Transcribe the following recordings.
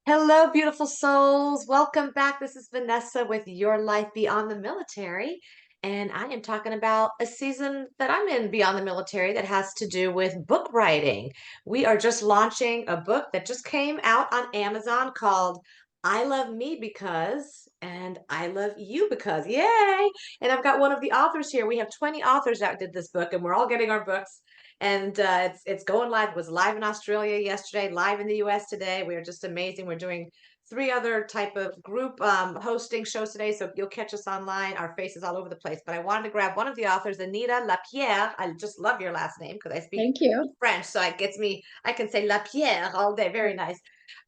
Hello, beautiful souls. Welcome back. This is Vanessa with Your Life Beyond the Military. And I am talking about a season that I'm in beyond the military that has to do with book writing. We are just launching a book that just came out on Amazon called I Love Me Because and I Love You Because. Yay! And I've got one of the authors here. We have 20 authors that did this book, and we're all getting our books and it's going live. It was live in Australia yesterday, live in the US today. We are just amazing. We're doing three other type of group hosting shows today, so you'll catch us online. Our faces all over the place, but I wanted to grab one of the authors, Anita Lapierre. I just love your last name because I speak Thank you. French, so it gets me. I can say Lapierre all day. Very nice.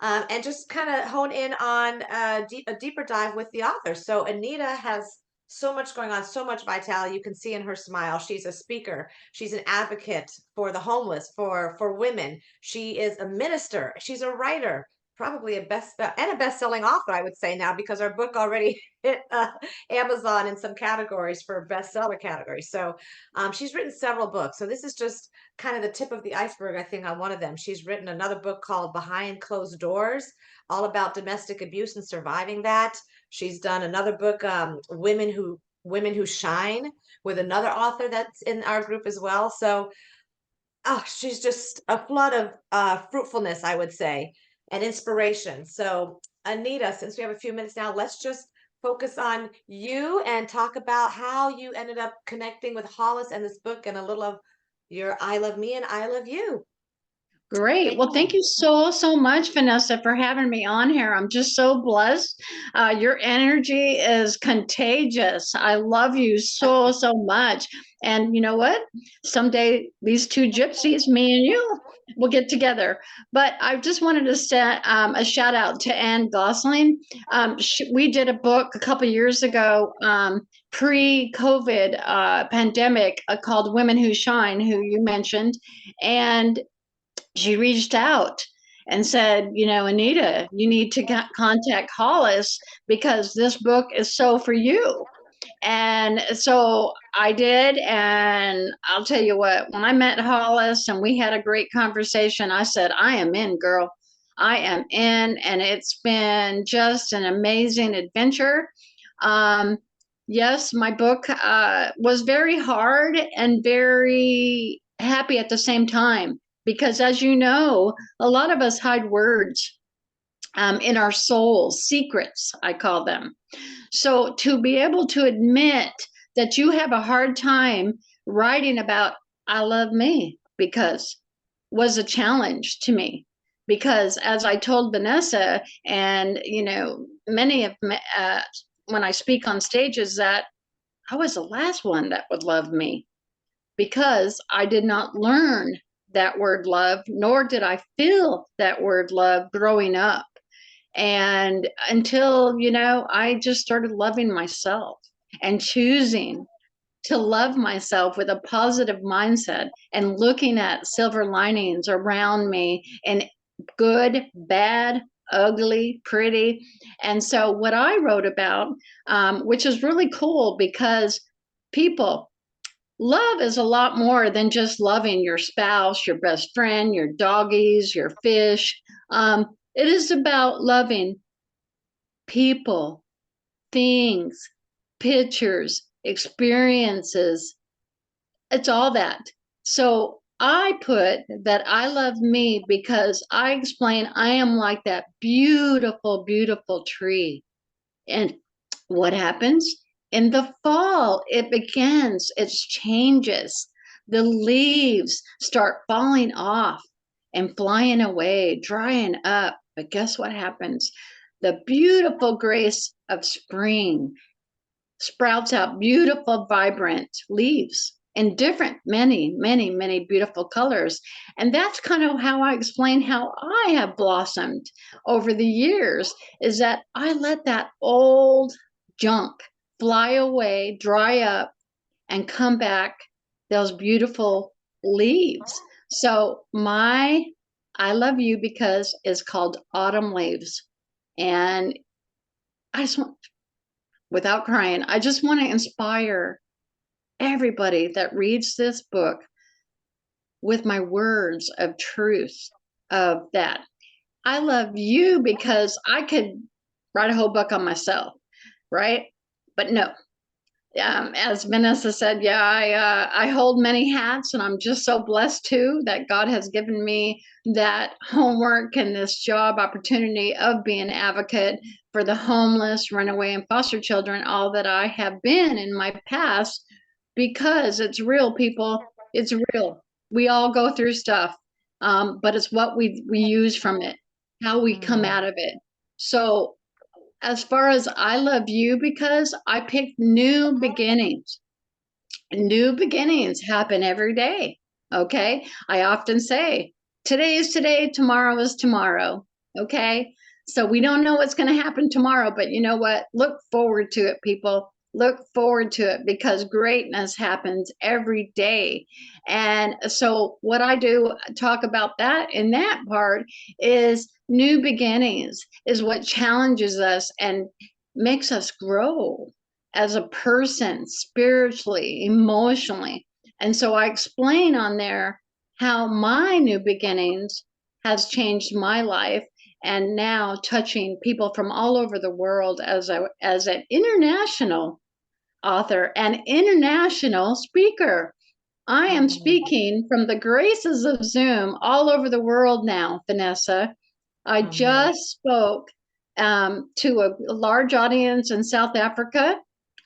And just kind of hone in on a deeper dive with the author. So Anita has so much going on, so much vitality. You can see in her smile. She's a speaker. She's an advocate for the homeless, for women. She is a minister. She's a writer, probably a best-selling author, I would say now, because our book already hit Amazon in some categories for bestseller categories. So she's written several books. So this is just kind of the tip of the iceberg, I think, on one of them. She's written another book called Behind Closed Doors, all about domestic abuse and surviving that. She's done another book, Women Who Shine, with another author that's in our group as well. So, oh, she's just a flood of fruitfulness, I would say, and inspiration. So, Anita, since we have a few minutes now, let's just focus on you and talk about how you ended up connecting with Hollis and this book and a little of your I Love Me and I Love You. Great. Take it Well, thank home. you so much, Vanessa, for having me on here. I'm just so blessed. Your energy is contagious. I love you so much. And you know what? Someday these two gypsies, me and you, will get together. But I just wanted to set a shout out to Anne Gosling. We did a book a couple years ago, pre-COVID pandemic, called Women Who Shine, who you mentioned. And she reached out and said, Anita, you need to contact Hollis because this book is so for you. And so I did. And I'll tell you what, when I met Hollis and we had a great conversation, I said, I am in, girl. I am in. And it's been just an amazing adventure. Um, yes, my book was very hard and very happy at the same time because, as you know, a lot of us hide words in our souls, secrets, I call them. So to be able to admit that you have a hard time writing about I love me because was a challenge to me. Because as I told Vanessa, and many of when I speak on stages, that I was the last one that would love me because I did not learn that word love, nor did I feel that word love growing up. And until, I just started loving myself and choosing to love myself with a positive mindset and looking at silver linings around me and good, bad, ugly, pretty. And so, what I wrote about, which is really cool because people, love is a lot more than just loving your spouse, your best friend, your doggies, your fish. It is about loving people, things, pictures, experiences. It's all that. So I put that I love me because I explain I am like that beautiful tree. And what happens? In the fall, it begins, it changes. The leaves start falling off and flying away, drying up. But guess what happens? The beautiful grace of spring sprouts out beautiful, vibrant leaves in different, many beautiful colors. And that's kind of how I explain how I have blossomed over the years, is that I let that old junk fly away, dry up, and come back those beautiful leaves. So my I love you because is called Autumn Leaves. And I just want, without crying, I just want to inspire everybody that reads this book with my words of truth of that. I love you because I could write a whole book on myself, right? But no, as Vanessa said, yeah, I hold many hats, and I'm just so blessed too that God has given me that homework and this job opportunity of being an advocate for the homeless, runaway, and foster children. All that I have been in my past, because it's real, people. It's real. We all go through stuff, but it's what we use from it, how we come Mm, out of it. So as far as I love you, because I picked new beginnings. New beginnings happen every day. Okay. I often say, today is today, tomorrow is tomorrow. Okay. So we don't know what's going to happen tomorrow, but you know what? Look forward to it, people. Look forward to it, because greatness happens every day. And so, what I do talk about that in that part is new beginnings, is what challenges us and makes us grow as a person, spiritually, emotionally. And so I explain on there how my new beginnings has changed my life, and now touching people from all over the world as an international author and international speaker. I am mm, speaking from the graces of Zoom all over the world now, Vanessa. I mm. just spoke to a large audience in South Africa,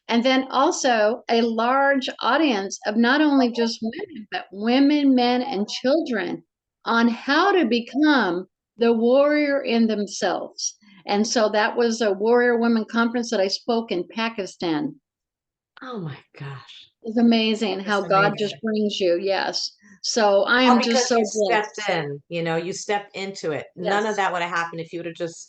and then also a large audience of not only just women, but women, men, and children, on how to become the warrior in themselves. And so that was a Warrior Women Conference that I spoke in Pakistan. Oh my gosh. It's amazing how Just God just amazing. brings you. Yes. So I All am just because so you blessed. stepped in, you stepped into it. None of Yes. that would have happened if you would have just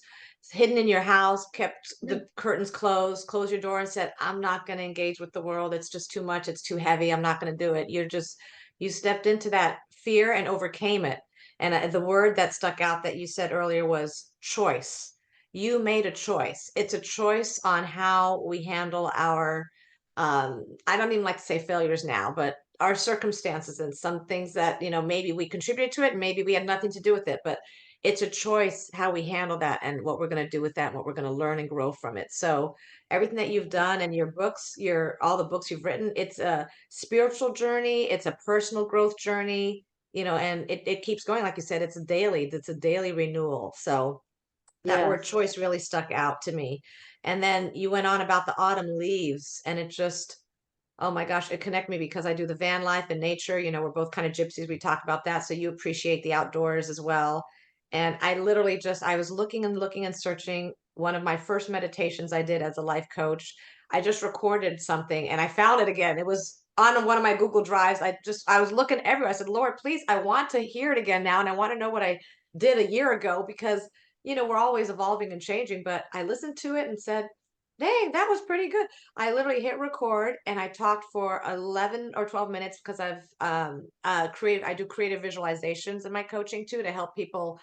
hidden in your house, kept Yeah. the curtains closed, closed your door and said, I'm not going to engage with the world. It's just too much. It's too heavy. I'm not going to do it. You stepped into that fear and overcame it. And the word that stuck out that you said earlier was choice. You made a choice. It's a choice on how we handle I don't even like to say failures now, but our circumstances and some things that, maybe we contributed to it, and maybe we had nothing to do with it, but it's a choice how we handle that and what we're going to do with that and what we're going to learn and grow from it. So everything that you've done and your books, all the books you've written, it's a spiritual journey, it's a personal growth journey, and it keeps going. Like you said, it's a daily renewal. So that word Yes. choice really stuck out to me. And then you went on about the autumn leaves, and it just, oh my gosh, it connect me because I do the van life and nature. We're both kind of gypsies. We talk about that. So you appreciate the outdoors as well. And I was looking and looking and searching. One of my first meditations I did as a life coach, I just recorded something and I found it again. It was on one of my Google Drives. I was looking everywhere. I said, Lord, please, I want to hear it again now. And I want to know what I did a year ago because, we're always evolving and changing. But I listened to it and said, dang, that was pretty good. I literally hit record and I talked for 11 or 12 minutes because I do creative visualizations in my coaching too to help people,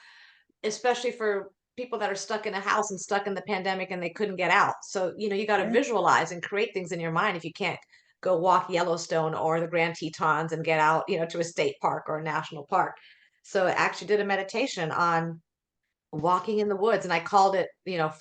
especially for people that are stuck in a house and stuck in the pandemic and they couldn't get out. So, you got to visualize and create things in your mind if you can't go walk Yellowstone or the Grand Tetons and get out, to a state park or a national park. So I actually did a meditation on walking in the woods, and I called it,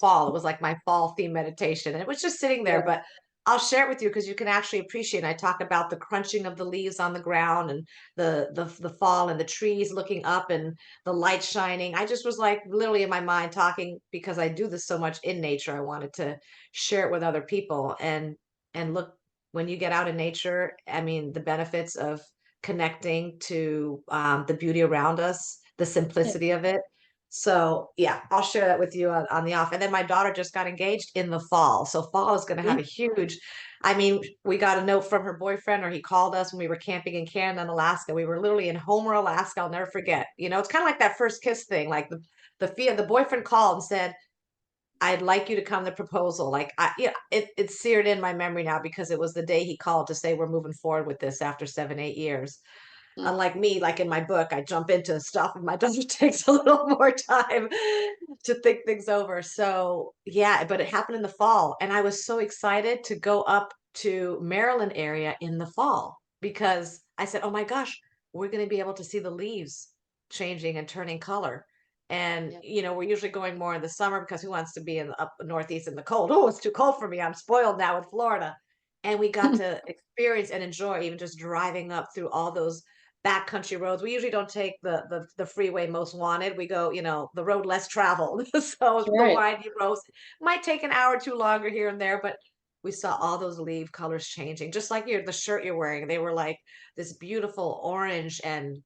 fall. It was like my fall theme meditation, and it was just sitting there. Yes. But I'll share it with you because you can actually appreciate it. I talk about the crunching of the leaves on the ground and the fall and the trees looking up and the light shining. I just was like literally in my mind talking because I do this so much in nature. I wanted to share it with other people, and look, when you get out in nature, I mean the benefits of connecting to the beauty around us, the Yes. simplicity of it. So yeah, I'll share that with you on the off. And then my daughter just got engaged in the fall. So fall is going to have a huge, I mean, we got a note from her boyfriend, or he called us when we were camping in Canada and Alaska. We were literally in Homer, Alaska. I'll never forget. It's kind of like that first kiss thing. Like the boyfriend called and said, I'd like you to come to proposal. Like it's seared in my memory now because it was the day he called to say we're moving forward with this after 7, 8 years. Mm. Unlike me, like in my book, I jump into stuff and my daughter takes a little more time to think things over. So yeah, but it happened in the fall. And I was so excited to go up to Maryland area in the fall because I said, oh my gosh, we're going to be able to see the leaves changing and turning color. And, Yeah. we're usually going more in the summer because who wants to be in the up northeast in the cold? Oh, it's too cold for me. I'm spoiled now with Florida. And we got to experience and enjoy even just driving up through all those backcountry roads. We usually don't take the freeway most wanted. We go, the road less traveled. So the Right. windy roads might take an hour or two longer here and there, but we saw all those leaf colors changing. Just like the shirt you're wearing. They were like this beautiful orange and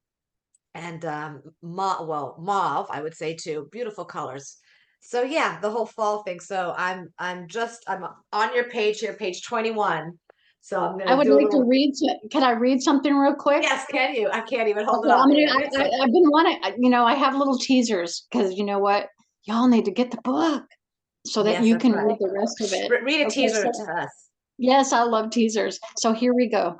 mauve, I would say too. Beautiful colors. So yeah, the whole fall thing. So I'm on your page here, page 21. So I'm I gonna would do a like to little. read. Can I read something real quick? Yes, can you? I can't even hold it Okay, up. I'm There gonna. it is. I've been wanting. I have little teasers because you know what, y'all need to get the book so that Yes, you that's can right. read the rest of it. Read a Okay, teaser so to us. yes, I love teasers. So here we go.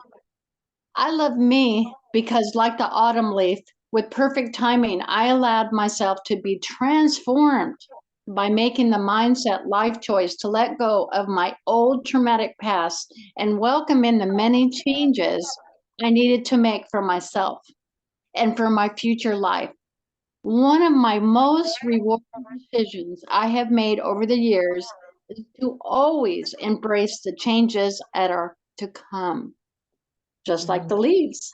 I love me because, like the autumn leaf, with perfect timing, I allowed myself to be transformed by making the mindset life choice to let go of my old traumatic past and welcome in the many changes I needed to make for myself and for my future life. One of my most rewarding decisions I have made over the years is to always embrace the changes that are to come, just like Mhm. the leaves.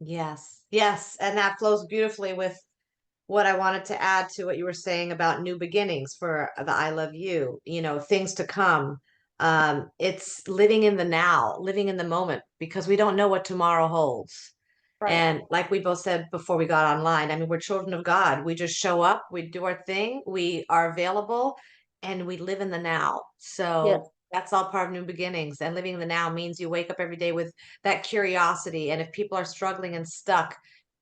Yes, yes, and that flows beautifully with what I wanted to add to what you were saying about new beginnings for the I love you, things to come. It's living in the now, living in the moment because we don't know what tomorrow holds. Right. And like we both said before we got online, I mean, we're children of God. We just show up, we do our thing, we are available, and we live in the now. Yes. So that's all part of new beginnings. And living in the now means you wake up every day with that curiosity. And if people are struggling and stuck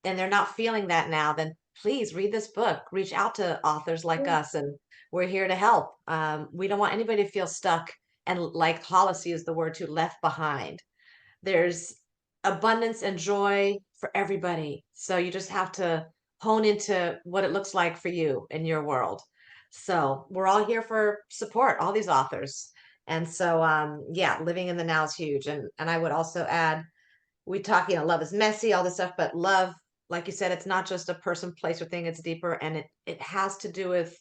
and they're not feeling that now, then please read this book. Reach out to authors like us, and we're here to help. We don't want anybody to feel stuck and, like Hollis used the word, to left behind. There's abundance and joy for everybody. So you just have to hone into what it looks like for you in your world. So we're all here for support, all these authors. And so yeah, living in the now is huge. And I would also add, we talk, love is messy, all this stuff, but love, like you said, it's not just a person, place, or thing, it's deeper, and it has to do with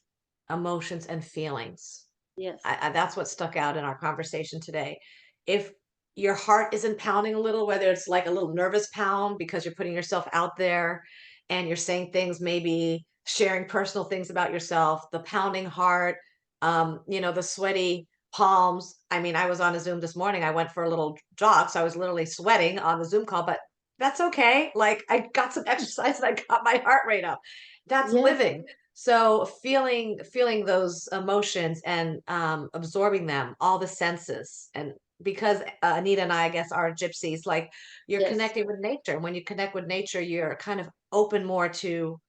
emotions and feelings. Yes. That's what stuck out in our conversation today. If your heart isn't pounding a little, whether it's like a little nervous pound because you're putting yourself out there and you're saying things, maybe sharing personal things about yourself, the pounding heart, the sweaty palms. I mean, I was on a Zoom this morning. I went for a little jog, so I was literally sweating on the Zoom call, but that's okay. Like I got some exercise and I got my heart rate up. That's Yes. living. So feeling those emotions and absorbing them, all the senses, and because Anita and I guess, are gypsies, like you're Yes. connecting with nature. And when you connect with nature, you're kind of open more to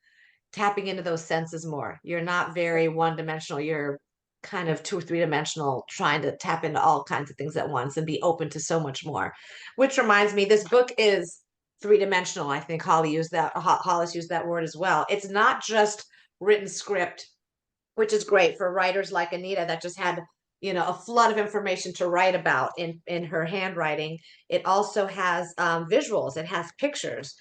tapping into those senses more. You're not very one dimensional. You're kind of two or three dimensional, trying to tap into all kinds of things at once and be open to so much more. Which reminds me, this book is three dimensional. I think Hollis used that word as well. It's not just written script, which is great for writers like Anita that just had a flood of information to write about in her handwriting. It also has visuals. It has pictures.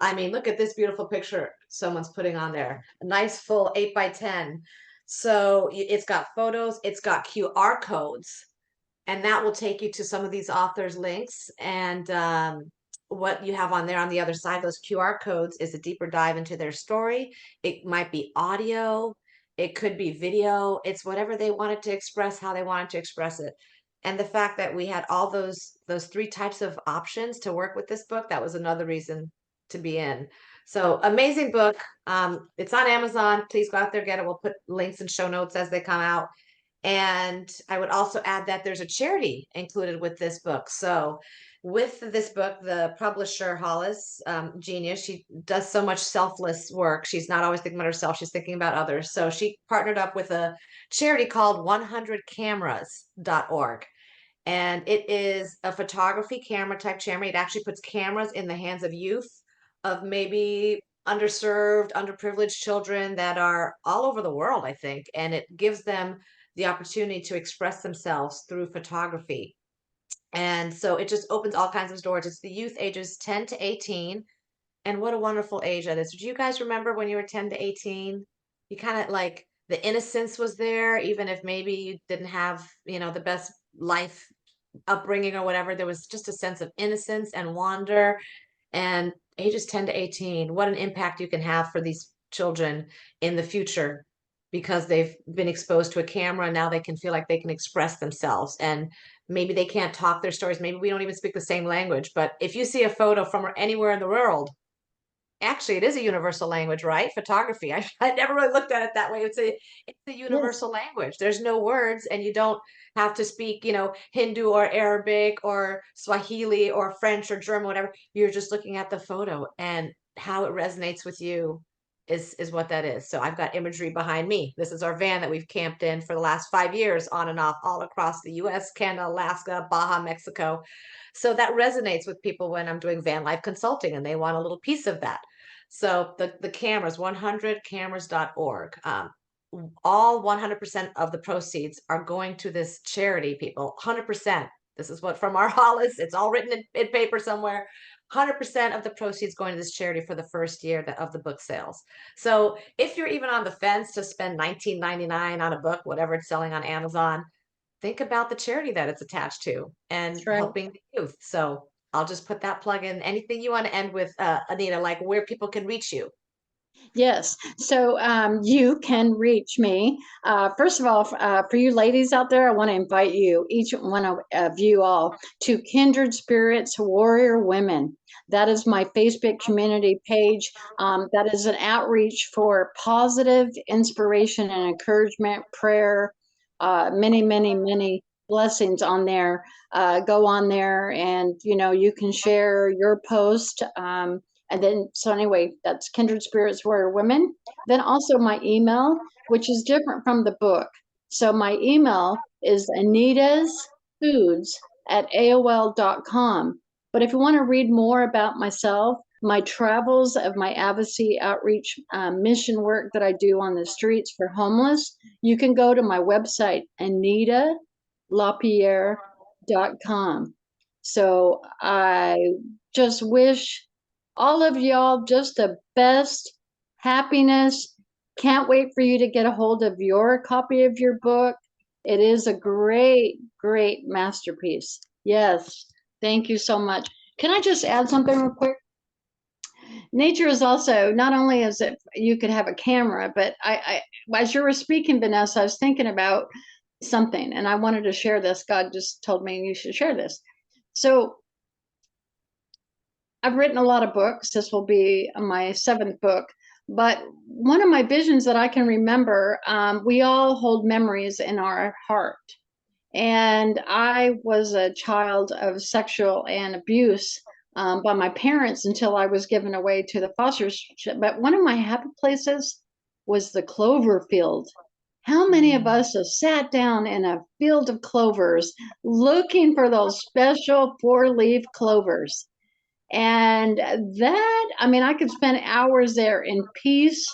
I mean, look at this beautiful picture someone's putting on there. A nice full 8 by 10. So it's got photos, it's got QR codes, and that will take you to some of these authors' links. And what you have on there on the other side, those QR codes, is a deeper dive into their story. It might be audio, it could be video. It's whatever they wanted to express, how they wanted to express it. And the fact that we had all those three types of options to work with this book, that was another reason to be in. So amazing book. It's on Amazon. Please go out there, get it. We'll put links and show notes as they come out. And I would also add that there's a charity included with this book. So, with this book, the publisher Hollis, genius, she does so much selfless work. She's not always thinking about herself, she's thinking about others. So, she partnered up with a charity called 100cameras.org. And it is a photography camera type charity. It actually puts cameras in the hands of youth, of maybe underserved, underprivileged children that are all over the world, I think. And it gives them the opportunity to express themselves through photography. And so it just opens all kinds of doors. It's the youth ages 10 to 18. And what a wonderful age that is. Do you guys remember when you were 10 to 18? you kind of like the innocence was there, even if maybe you didn't have, the best life upbringing or whatever. There was just a sense of innocence and wonder. And ages 10 to 18, what an impact you can have for these children in the future because they've been exposed to a camera and now they can feel like they can express themselves. And maybe they can't talk their stories. Maybe we don't even speak the same language. But if you see a photo from anywhere in the world, actually, it is a universal language, right? Photography. I never really looked at it that way. It's a Yes. universal language. There's no words, and you don't have to speak, Hindu or Arabic or Swahili or French or German, whatever. You're just looking at the photo, and how it resonates with you is what that is. So I've got imagery behind me. This is our van that we've camped in for the last 5 years, on and off, all across the U.S., Canada, Alaska, Baja, Mexico. So that resonates with people when I'm doing van life consulting, and they want a little piece of that. So the cameras, 100cameras.org, all 100% of the proceeds are going to this charity, people. 100%. This is what from our Hollis. It's all written in paper somewhere. 100% of the proceeds going to this charity for the first year of the book sales. So if you're even on the fence to spend $19.99 on a book, whatever it's selling on Amazon, think about the charity that it's attached to and That's right. helping the youth. So I'll just put that plug in. Anything you want to end with, Anita, like where people can reach you? Yes. So you can reach me. First of all, for you ladies out there, I want to invite you, each one of you all, to Kindred Spirits Warrior Women. That is my Facebook community page. That is an outreach for positive inspiration and encouragement, prayer, many, many, many blessings on there. Go on there and, you can share your post. And then, so anyway, that's Kindred Spirits Warrior Women. Then also my email, which is different from the book. So my email is Anita's Foods at AOL.com. But if you want to read more about myself, my travels of my advocacy outreach mission work that I do on the streets for homeless, you can go to my website, AnitaLapierre.com. So I just wish all of y'all just the best happiness. Can't wait for you to get a hold of your copy of your book. It is a great, great masterpiece. Yes. Thank you so much. Can I just add something real quick? Nature is also not only as if you could have a camera, but as you were speaking, Vanessa, I was thinking about something and I wanted to share this. God just told me you should share this. So I've written a lot of books. This will be my 7th book. But one of my visions that I can remember, we all hold memories in our heart. And I was a child of sexual and abuse by my parents until I was given away to the fostership. But one of my happy places was the clover field. How many of us have sat down in a field of clovers looking for those special 4-leaf clovers? And that, I mean, I could spend hours there in peace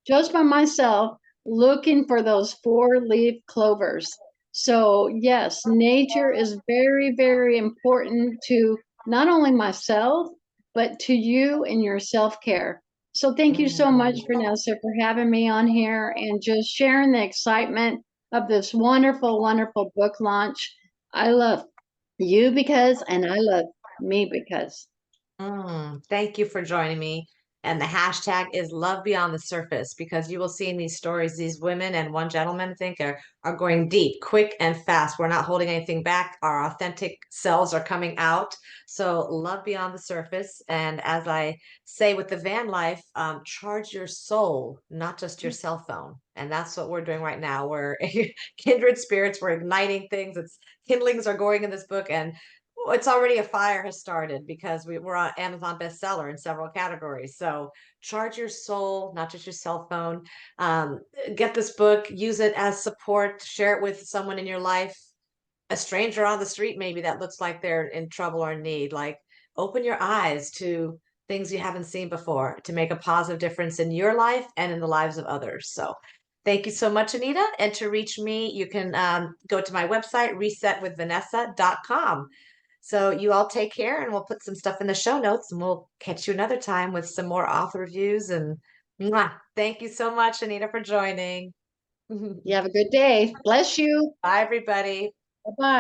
just by myself looking for those 4-leaf clovers. So, yes, nature is very, very important to not only myself, but to you and your self care. So, thank you so much, Mm. Vanessa, for having me on here and just sharing the excitement of this wonderful, wonderful book launch. I love you because, and I love me because. Thank you for joining me. And the hashtag is love beyond the surface because you will see in these stories, these women and one gentleman, I think, are going deep, quick and fast. We're not holding anything back. Our authentic selves are coming out. So love beyond the surface. And as I say with the van life, charge your soul, not just your cell phone. And that's what we're doing right now. We're kindred spirits. We're igniting things. It's kindlings are going in this book. And it's already a fire has started because we're on Amazon bestseller in several categories. So charge your soul, not just your cell phone. Get this book, use it as support, share it with someone in your life, a stranger on the street, maybe that looks like they're in trouble or need. Like open your eyes to things you haven't seen before to make a positive difference in your life and in the lives of others. So thank you so much, Anita. And to reach me, you can go to my website, resetwithvanessa.com. So you all take care, and we'll put some stuff in the show notes, and we'll catch you another time with some more author reviews and Mwah. Thank you so much, Anita, for joining. You have a good day. Bless you. Bye, everybody. Bye-bye.